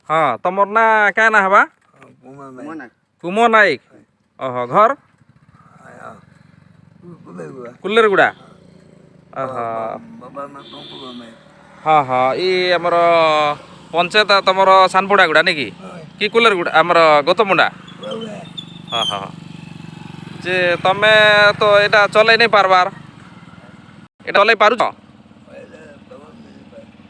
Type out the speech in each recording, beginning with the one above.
हाँ तुमर ना क्या ना हवा कुमो नाइक ओहो घर कुल्लेरगुड़ा ओहो हाँ हाँ ये आमर पंचायत तुमर सानपुड़ा गुड़ा नहीं कि कुल्लेरगुड़ा आमर गौतममुंडा हाँ हाँ जे तमे तो यहाँ चल नहीं पारबार ये चल पार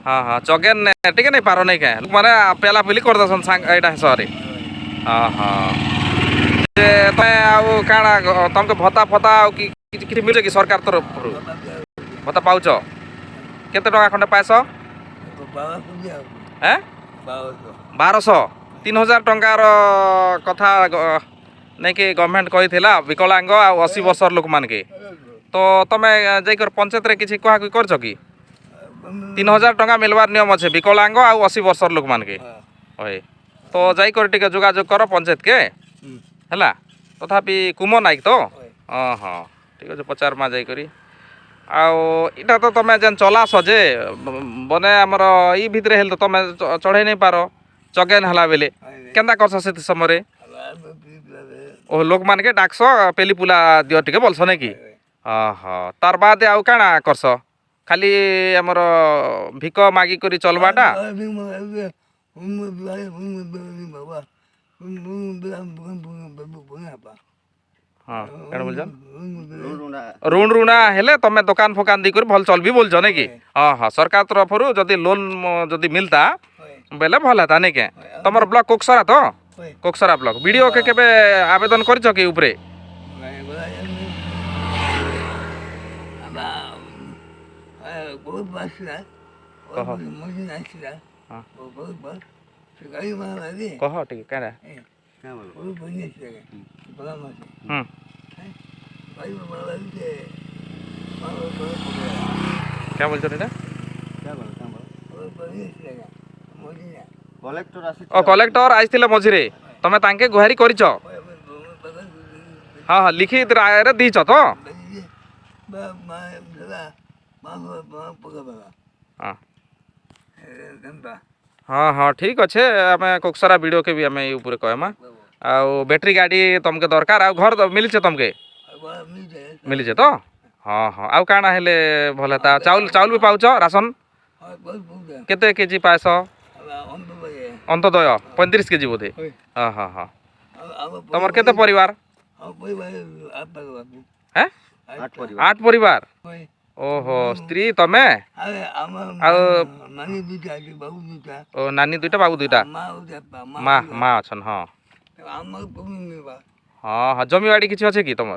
हाँ हाँ चगेन टे नहीं पार नहीं क्या मैंने पेला पेली कर दसन सांग यहाँ सरी हाँ हाँ जे तुम्हें आउ काଣା तुमको भत्ता फता कि मिले कि सरकार तरफ भत्ता पाउच केते टका खंडे पाइस हैं 1200 3000 टंकार कथा नहीं कि गवर्नमेंट कही विकलांग आ 80 वर्ष लोक मान के तो तुम जाकर पंचायत रे किसी कहा कर कि 3000 टंका मिलवार नियम अच्छे विकलांग आ 80 वर्ष लोक मान के ओए तो जाकर टिके जोगाजोग कर पंचायत के है तथापि कुम नाइक तो हाँ हाँ ठीक अच्छे पचार मा जाकर आटा तो तुम जेन चलास जे बने आमर ई भितर हेल तो तुम चढ़े नहीं पार चगेन हला बेले केन्ता करस से समय ओ लोक मान के डाकस पेली पुला दियो टिके बोलस नहीं कि हाँ हाँ तार बाद आउ काଣା करस खाली आमर भिक मागी करी चलवाटा हाँ क्या बोल ऋण ऋणा हेले तुम दुकान फोकान दी भल चल भी बोलछ नहीं कि हाँ हाँ सरकार तरफ जदि लोन जदि मिलता बेले भल है नहीं क्या तुम ब्लॉक कोकसरा तो कोकसरा ब्लॉक वीडियो के केबे आवेदन करछ कि ऊपरे कह ठीक क्या क्या बोलছো এটা कलेक्टर आइथिले मझिरे तमे तांके गुहारी करिछ हाँ हाँ लिखित राय रे दीछ तो हाँ हाँ ठीक अच्छे आम कोकसरा वीडियो के भी आम ऊपर कहमा आ बैटरी गाड़ी तुमके दरकार आ घर मिलचे तुमके मिलचे तो हाँ हाँ आउ काଣା हेले भल था चाउल चाउल भी पाउछ राशन केते केजी पाएस अंतदय 35 केजी बोधे हाँ हाँ हाँ तुम केते परिवार हैं 8 परिवार ओहो स्त्री तमे ओ नानी दुईटा बाबू दुईटा माँ माँ अच्छन हाँ हाँ हाँ जमीबाड़ी किसी अच्छे कि तुम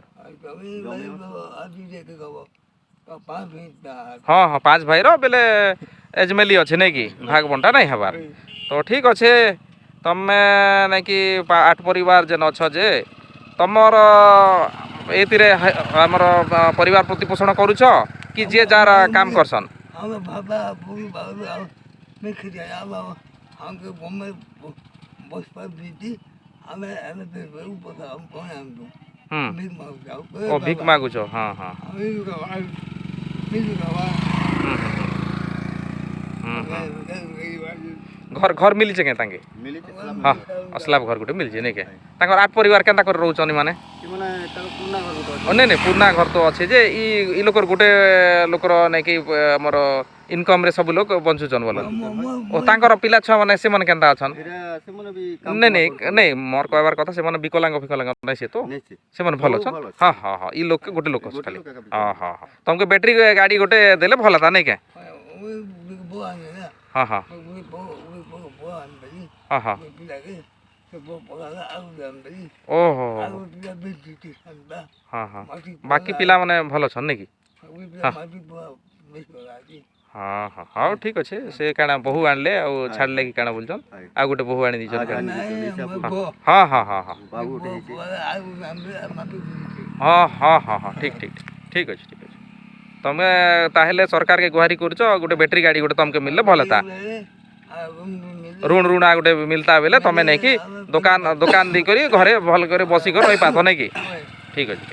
हाँ हाँ 5 भाई रो बेले एजमेली अच्छे नहीं कि भाग बंटा नहीं हबार तो ठीक अच्छे तुम नहीं कि 8 परिवार जेन अच्छ जे तुमर एतिरे हमर परिवार प्रतिपोषण करूछ कि जे जार काम करसन ओ भीख मागुछ हाँ हाँ घर घर मिली के तांगे हाँ स्लाब घर गुटे मिली नहीं क्या 8 परिवार केन्ता कर रोचनी माने नहीं नहीं पुराना घर तो अच्छे जे ई लोकर गुटे लोकर नहीं कि हमर इनकम रे सब लोग बंचुचन बोल ओ तांकर पिला छुआ माने से मन केन्ता अछन नहीं नहीं नहीं मोर कहबार कथा से मन विकलांग फिकलांग नहीं से तो से मन भल छन हाँ हाँ हाँ ई लोग के गुटे लोक खाली हाँ हाँ हाँ तुमके बैटरी गाड़ी गुटे देले भल था नहीं क्या हाँ हाँ हाँ हाँ ओहो हाँ हाँ बाकी पिला माने भल छन नहीं कि हाँ हाँ हाँ ठीक अच्छे से काଣା बहु आणले आ छाड़ले कि काଣା बोलछन आ गुटे बहु आनी दीछन हाँ हाँ हाँ हाँ हाँ हाँ हाँ हाँ ठीक ठीक ठीक अच्छे ठीक अच्छे तुमे ताहेले सरकार के गुहारी करूछ गुटे बैटरी गाड़ी गुटे तुमके मिलले भल था ऋण ऋण आ गुटे मिलता बेले तुम नहीं कि दुकान दुकान दी करी घरे भल करे बसी कर रही पाथ नहीं कि ठीक अच्छे।